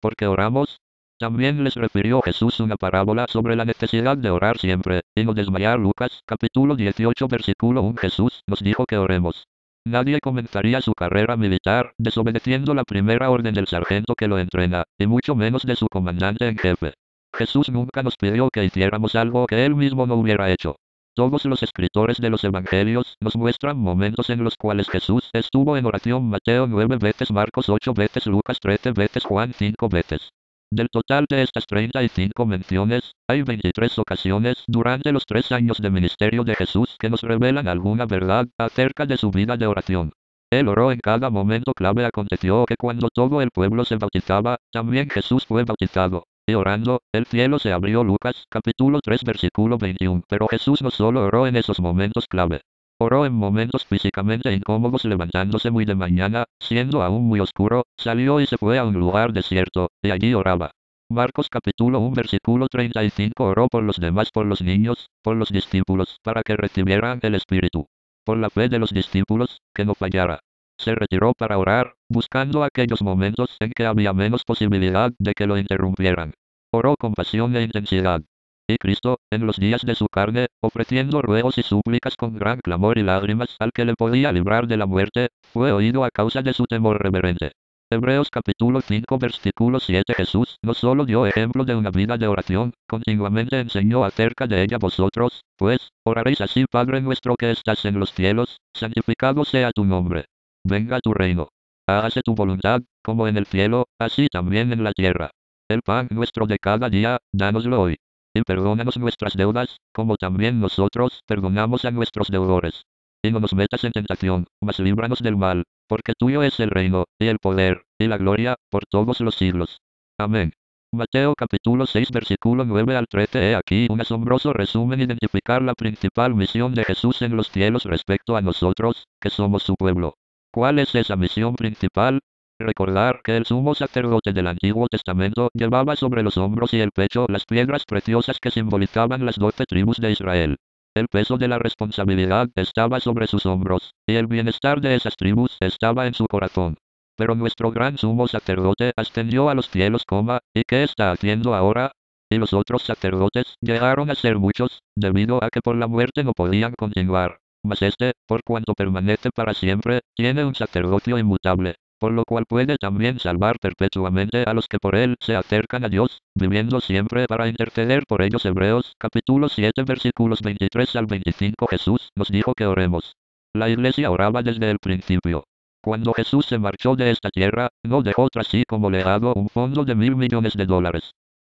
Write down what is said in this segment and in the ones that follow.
¿Por qué oramos? También les refirió Jesús una parábola sobre la necesidad de orar siempre, y no desmayar. Lucas, capítulo 18, versículo 1. Jesús nos dijo que oremos. Nadie comenzaría su carrera militar desobedeciendo la primera orden del sargento que lo entrena, y mucho menos de su comandante en jefe. Jesús nunca nos pidió que hiciéramos algo que él mismo no hubiera hecho. Todos los escritores de los evangelios nos muestran momentos en los cuales Jesús estuvo en oración. Mateo 9 veces, Marcos 8 veces, Lucas 13 veces, Juan 5 veces. Del total de estas 35 menciones, hay 23 ocasiones durante los 3 años de ministerio de Jesús que nos revelan alguna verdad acerca de su vida de oración. Él oró en cada momento clave. Aconteció que cuando todo el pueblo se bautizaba, también Jesús fue bautizado. Y orando, el cielo se abrió. Lucas, capítulo 3, versículo 21. Pero Jesús no solo oró en esos momentos clave. Oró en momentos físicamente incómodos. Levantándose muy de mañana, siendo aún muy oscuro, salió y se fue a un lugar desierto, y allí oraba. Marcos capítulo 1 versículo 35. Oró por los demás, por los niños, por los discípulos, para que recibieran el Espíritu. Por la fe de los discípulos, que no fallara. Se retiró para orar, buscando aquellos momentos en que había menos posibilidad de que lo interrumpieran. Oró con pasión e intensidad. Y Cristo, en los días de su carne, ofreciendo ruegos y súplicas con gran clamor y lágrimas al que le podía librar de la muerte, fue oído a causa de su temor reverente. Hebreos capítulo 5 versículo 7. Jesús no solo dio ejemplo de una vida de oración, continuamente enseñó acerca de ella. Vosotros, pues, oraréis así: Padre nuestro que estás en los cielos, santificado sea tu nombre. Venga tu reino. Hágase tu voluntad, como en el cielo, así también en la tierra. El pan nuestro de cada día, dánoslo hoy. Y perdónanos nuestras deudas, como también nosotros perdonamos a nuestros deudores. Y no nos metas en tentación, mas líbranos del mal, porque tuyo es el reino, y el poder, y la gloria, por todos los siglos. Amén. Mateo capítulo 6 versículo 9 al 13. He aquí un asombroso resumen: identificar la principal misión de Jesús en los cielos respecto a nosotros, que somos su pueblo. ¿Cuál es esa misión principal? Recordar que el sumo sacerdote del Antiguo Testamento llevaba sobre los hombros y el pecho las piedras preciosas que simbolizaban las 12 tribus de Israel. El peso de la responsabilidad estaba sobre sus hombros, y el bienestar de esas tribus estaba en su corazón. Pero nuestro gran sumo sacerdote ascendió a los cielos, ¿y qué está haciendo ahora? Y los otros sacerdotes llegaron a ser muchos, debido a que por la muerte no podían continuar. Mas este, por cuanto permanece para siempre, tiene un sacerdocio inmutable, por lo cual puede también salvar perpetuamente a los que por él se acercan a Dios, viviendo siempre para interceder por ellos. Hebreos capítulo 7 versículos 23 al 25. Jesús nos dijo que oremos. La iglesia oraba desde el principio. Cuando Jesús se marchó de esta tierra, no dejó tras sí como legado un fondo de $1.000 millones.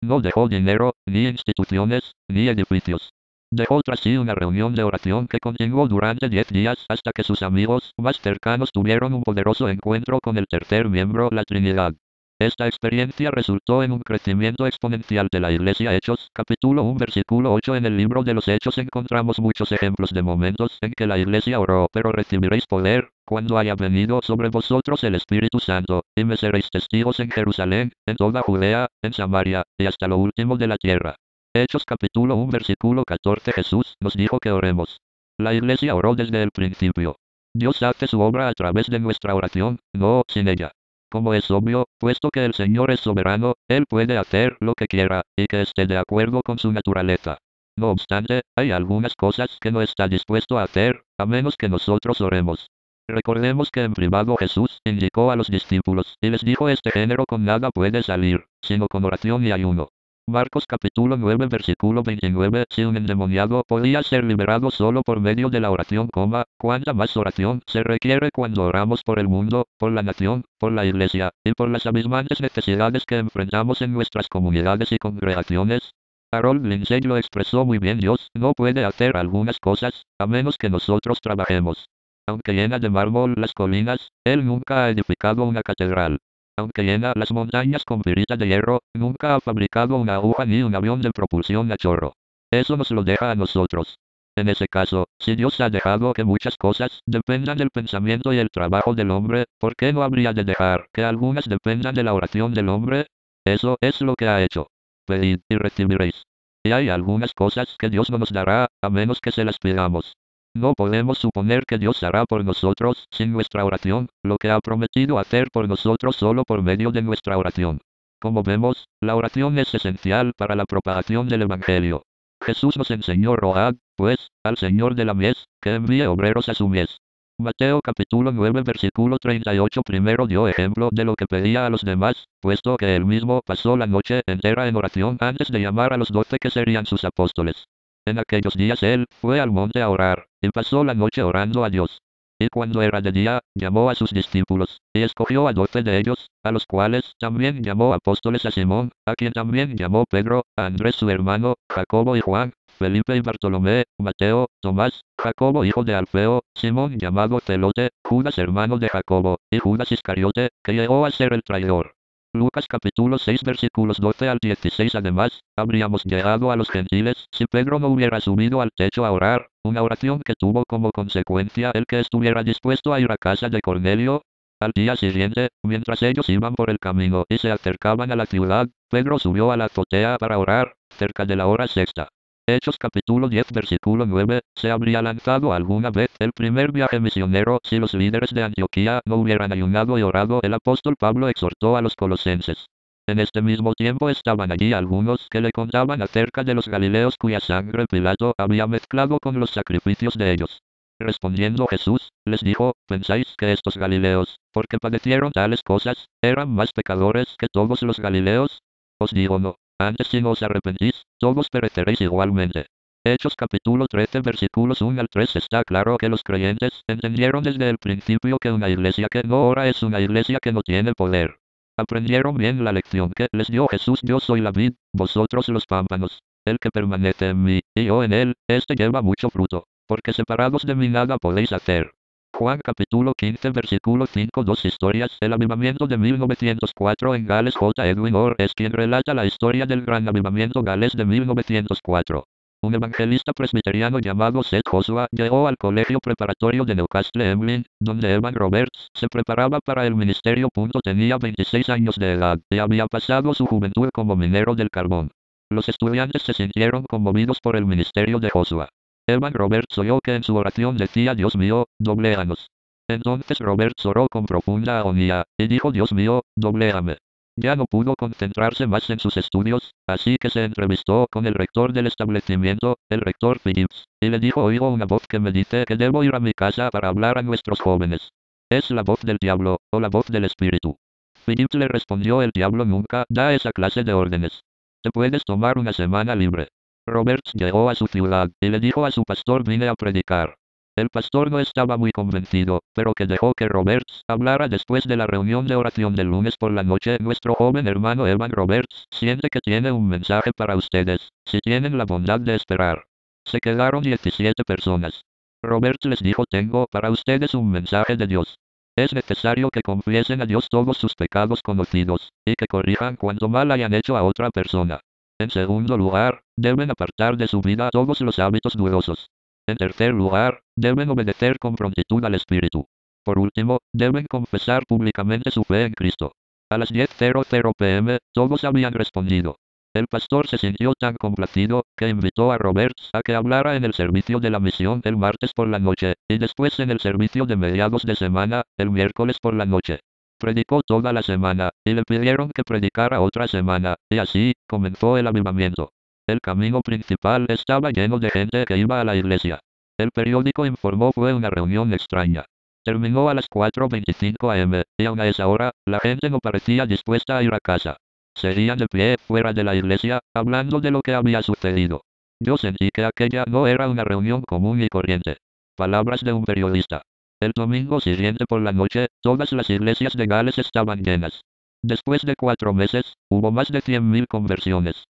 No dejó dinero, ni instituciones, ni edificios. Dejó tras sí una reunión de oración que continuó durante 10 días hasta que sus amigos más cercanos tuvieron un poderoso encuentro con el tercer miembro, la Trinidad. Esta experiencia resultó en un crecimiento exponencial de la iglesia. Hechos, capítulo 1 versículo 8. En el libro de los Hechos encontramos muchos ejemplos de momentos en que la iglesia oró: pero recibiréis poder, cuando haya venido sobre vosotros el Espíritu Santo, y me seréis testigos en Jerusalén, en toda Judea, en Samaria, y hasta lo último de la tierra. Hechos capítulo 1 versículo 14. Jesús nos dijo que oremos. La iglesia oró desde el principio. Dios hace su obra a través de nuestra oración, no sin ella. Como es obvio, puesto que el Señor es soberano, Él puede hacer lo que quiera, y que esté de acuerdo con su naturaleza. No obstante, hay algunas cosas que no está dispuesto a hacer, a menos que nosotros oremos. Recordemos que en privado Jesús indicó a los discípulos, y les dijo: este género con nada puede salir, sino con oración y ayuno. Marcos capítulo 9 versículo 29. Si un endemoniado podía ser liberado solo por medio de la oración, ¿cuánta más oración se requiere cuando oramos por el mundo, por la nación, por la iglesia, y por las abismantes necesidades que enfrentamos en nuestras comunidades y congregaciones? Harold Lindsay lo expresó muy bien: Dios no puede hacer algunas cosas, a menos que nosotros trabajemos. Aunque llena de mármol las colinas, Él nunca ha edificado una catedral. Aunque llena las montañas con pirita de hierro, nunca ha fabricado una aguja ni un avión de propulsión a chorro. Eso nos lo deja a nosotros. En ese caso, si Dios ha dejado que muchas cosas dependan del pensamiento y el trabajo del hombre, ¿por qué no habría de dejar que algunas dependan de la oración del hombre? Eso es lo que ha hecho. Pedid y recibiréis. Y hay algunas cosas que Dios no nos dará, a menos que se las pidamos. No podemos suponer que Dios hará por nosotros, sin nuestra oración, lo que ha prometido hacer por nosotros solo por medio de nuestra oración. Como vemos, la oración es esencial para la propagación del Evangelio. Jesús nos enseñó: rogad, pues, al Señor de la mies, que envíe obreros a su mies. Mateo capítulo 9 versículo 38 primero dio ejemplo de lo que pedía a los demás, puesto que él mismo pasó la noche entera en oración antes de llamar a los 12 que serían sus apóstoles. En aquellos días él fue al monte a orar, y pasó la noche orando a Dios. Y cuando era de día, llamó a sus discípulos, y escogió a 12 de ellos, a los cuales también llamó apóstoles: a Simón, a quien también llamó Pedro, a Andrés su hermano, Jacobo y Juan, Felipe y Bartolomé, Mateo, Tomás, Jacobo hijo de Alfeo, Simón llamado Celote, Judas hermano de Jacobo, y Judas Iscariote, que llegó a ser el traidor. Lucas capítulo 6 versículos 12 al 16. Además, habríamos llegado a los gentiles si Pedro no hubiera subido al techo a orar, una oración que tuvo como consecuencia el que estuviera dispuesto a ir a casa de Cornelio. Al día siguiente, mientras ellos iban por el camino y se acercaban a la ciudad, Pedro subió a la azotea para orar, cerca de la hora sexta. Hechos capítulo 10 versículo 9, se habría lanzado alguna vez el primer viaje misionero si los líderes de Antioquía no hubieran ayunado y orado. El apóstol Pablo exhortó a los colosenses. En este mismo tiempo estaban allí algunos que le contaban acerca de los galileos cuya sangre Pilato había mezclado con los sacrificios de ellos. Respondiendo Jesús, les dijo: ¿pensáis que estos galileos, porque padecieron tales cosas, eran más pecadores que todos los galileos? Os digo no. Antes, si no os arrepentís, todos pereceréis igualmente. Hechos capítulo 13 versículos 1 al 3. Está claro que los creyentes entendieron desde el principio que una iglesia que no ora es una iglesia que no tiene poder. Aprendieron bien la lección que les dio Jesús: yo soy la vid, vosotros los pámpanos. El que permanece en mí, y yo en él, este lleva mucho fruto, porque separados de mí nada podéis hacer. Juan capítulo 15 versículo 5. Dos historias. El avivamiento de 1904 en Gales. J. Edwin Orr es quien relata la historia del gran avivamiento galés de 1904. Un evangelista presbiteriano llamado Seth Joshua llegó al colegio preparatorio de Newcastle, England, donde Evan Roberts se preparaba para el ministerio. Tenía 26 años de edad y había pasado su juventud como minero del carbón. Los estudiantes se sintieron conmovidos por el ministerio de Joshua. Evan Roberts oyó que en su oración decía: Dios mío, dobléanos. Entonces Roberts oró con profunda agonía, y dijo: Dios mío, dobléame. Ya no pudo concentrarse más en sus estudios, así que se entrevistó con el rector del establecimiento, el rector Phillips, y le dijo: oigo una voz que me dice que debo ir a mi casa para hablar a nuestros jóvenes. ¿Es la voz del diablo, o la voz del espíritu? Phillips le respondió: el diablo nunca da esa clase de órdenes. Te puedes tomar una semana libre. Roberts llegó a su ciudad, y le dijo a su pastor: vine a predicar. El pastor no estaba muy convencido, pero que dejó que Roberts hablara. Después de la reunión de oración del lunes por la noche, nuestro joven hermano Evan Roberts siente que tiene un mensaje para ustedes, si tienen la bondad de esperar. Se quedaron 17 personas. Roberts les dijo: tengo para ustedes un mensaje de Dios. Es necesario que confiesen a Dios todos sus pecados conocidos, y que corrijan cuanto mal hayan hecho a otra persona. En segundo lugar, deben apartar de su vida todos los hábitos dudosos. En tercer lugar, deben obedecer con prontitud al Espíritu. Por último, deben confesar públicamente su fe en Cristo. A las 10:00 p.m., todos habían respondido. El pastor se sintió tan complacido, que invitó a Roberts a que hablara en el servicio de la misión el martes por la noche, y después en el servicio de mediados de semana, el miércoles por la noche. Predicó toda la semana, y le pidieron que predicara otra semana, y así comenzó el avivamiento. El camino principal estaba lleno de gente que iba a la iglesia. El periódico informó: fue una reunión extraña. Terminó a las 4:25 am, y aún a esa hora, la gente no parecía dispuesta a ir a casa. Seguían de pie, fuera de la iglesia, hablando de lo que había sucedido. Yo sentí que aquella no era una reunión común y corriente. Palabras de un periodista. El domingo siguiente por la noche, todas las iglesias de Gales estaban llenas. Después de 4 meses, hubo más de 100.000 conversiones.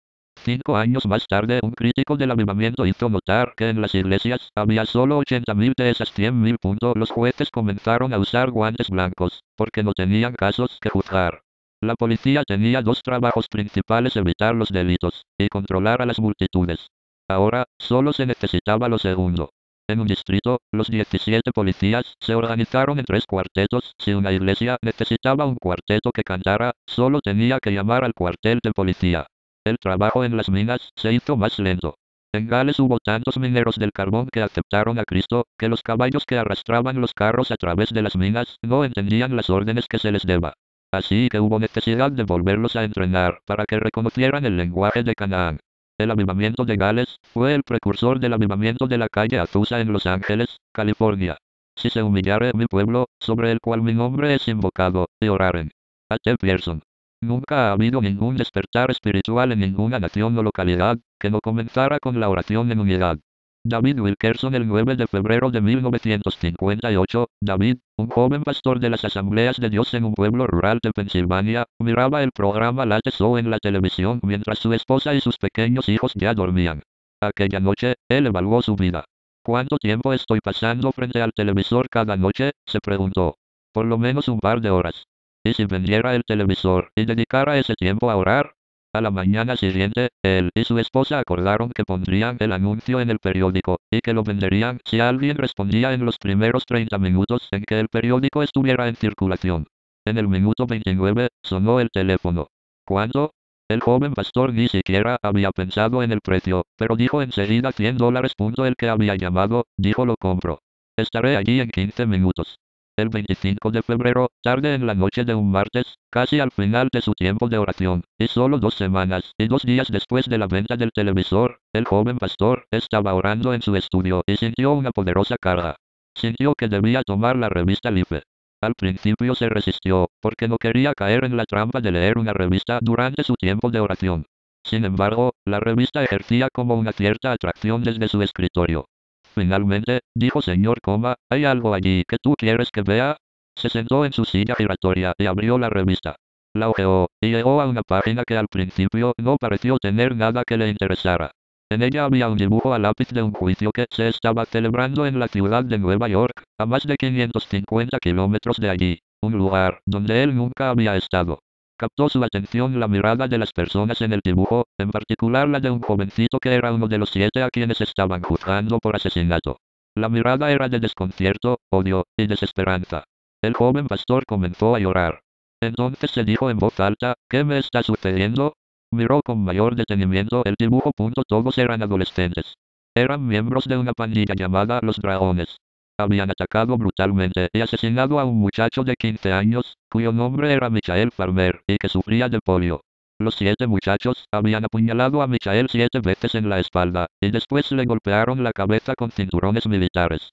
5 años más tarde, un crítico del avivamiento hizo notar que en las iglesias había solo 80.000 de esas 100.000. Los jueces comenzaron a usar guantes blancos, porque no tenían casos que juzgar. La policía tenía 2 trabajos principales: evitar los delitos, y controlar a las multitudes. Ahora, solo se necesitaba lo segundo. En un distrito, los 17 policías se organizaron en 3 cuartetos. Si una iglesia necesitaba un cuarteto que cantara, solo tenía que llamar al cuartel de policía. El trabajo en las minas se hizo más lento. En Gales hubo tantos mineros del carbón que aceptaron a Cristo, que los caballos que arrastraban los carros a través de las minas no entendían las órdenes que se les daba. Así que hubo necesidad de volverlos a entrenar para que reconocieran el lenguaje de Canaán. El avivamiento de Gales fue el precursor del avivamiento de la calle Azusa en Los Ángeles, California. Si se humillare mi pueblo, sobre el cual mi nombre es invocado, y oraren. A.T. Pierson. Nunca ha habido ningún despertar espiritual en ninguna nación o localidad que no comenzara con la oración en unidad. David Wilkerson, el 9 de febrero de 1958, David, un joven pastor de las Asambleas de Dios en un pueblo rural de Pensilvania, miraba el programa Late Show en la televisión mientras su esposa y sus pequeños hijos ya dormían. Aquella noche, él evaluó su vida. ¿Cuánto tiempo estoy pasando frente al televisor cada noche?, se preguntó. Por lo menos un par de horas. ¿Y si vendiera el televisor y dedicara ese tiempo a orar? A la mañana siguiente, él y su esposa acordaron que pondrían el anuncio en el periódico, y que lo venderían si alguien respondía en los primeros 30 minutos en que el periódico estuviera en circulación. En el minuto 29, sonó el teléfono. ¿Cuánto? El joven pastor ni siquiera había pensado en el precio, pero dijo enseguida $100. El que había llamado, dijo lo compro. Estaré allí en 15 minutos. El 25 de febrero, tarde en la noche de un martes, casi al final de su tiempo de oración, y solo 2 semanas y 2 días después de la venta del televisor, el joven pastor estaba orando en su estudio y sintió una poderosa carga. Sintió que debía tomar la revista Life. Al principio se resistió, porque no quería caer en la trampa de leer una revista durante su tiempo de oración. Sin embargo, la revista ejercía como una cierta atracción desde su escritorio. Finalmente, dijo señor, ¿hay algo allí que tú quieres que vea? Se sentó en su silla giratoria y abrió la revista. La hojeó, y llegó a una página que al principio no pareció tener nada que le interesara. En ella había un dibujo a lápiz de un juicio que se estaba celebrando en la ciudad de Nueva York, a más de 550 kilómetros de allí, un lugar donde él nunca había estado. Captó su atención la mirada de las personas en el dibujo, en particular la de un jovencito que era uno de los 7 a quienes estaban juzgando por asesinato. La mirada era de desconcierto, odio y desesperanza. El joven pastor comenzó a llorar. Entonces se dijo en voz alta, ¿qué me está sucediendo? Miró con mayor detenimiento el dibujo. Todos eran adolescentes. Eran miembros de una pandilla llamada Los Dragones. Habían atacado brutalmente y asesinado a un muchacho de 15 años, cuyo nombre era Michael Farmer, y que sufría de polio. Los 7 muchachos habían apuñalado a Michael 7 veces en la espalda, y después le golpearon la cabeza con cinturones militares.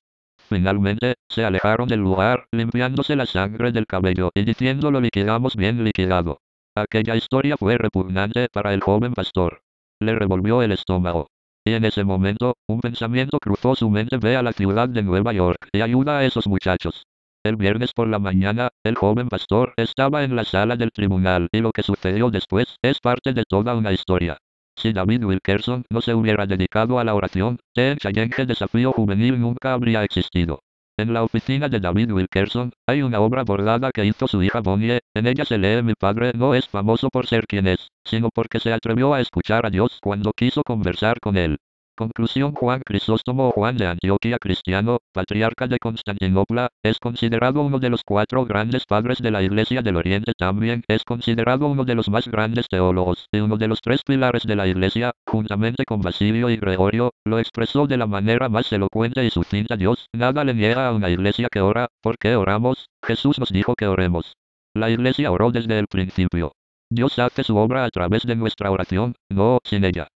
Finalmente, se alejaron del lugar, limpiándose la sangre del cabello y diciendo lo liquidamos bien liquidado. Aquella historia fue repugnante para el joven pastor. Le revolvió el estómago. Y en ese momento, un pensamiento cruzó su mente: ve a la ciudad de Nueva York y ayuda a esos muchachos. El viernes por la mañana, el joven pastor estaba en la sala del tribunal y lo que sucedió después es parte de toda una historia. Si David Wilkerson no se hubiera dedicado a la oración, Teen Challenge Desafío Juvenil nunca habría existido. En la oficina de David Wilkerson, hay una obra bordada que hizo su hija Bonnie. En ella se lee: mi padre no es famoso por ser quien es, sino porque se atrevió a escuchar a Dios cuando quiso conversar con él. Conclusión: Juan Crisóstomo o Juan de Antioquía, cristiano, patriarca de Constantinopla, es considerado uno de los 4 grandes padres de la Iglesia del Oriente. También es considerado uno de los más grandes teólogos, y uno de los 3 pilares de la Iglesia, juntamente con Basilio y Gregorio. Lo expresó de la manera más elocuente y sucinta: Dios nada le niega a una iglesia que ora. ¿Por qué oramos? Jesús nos dijo que oremos. La Iglesia oró desde el principio. Dios hace su obra a través de nuestra oración, no sin ella.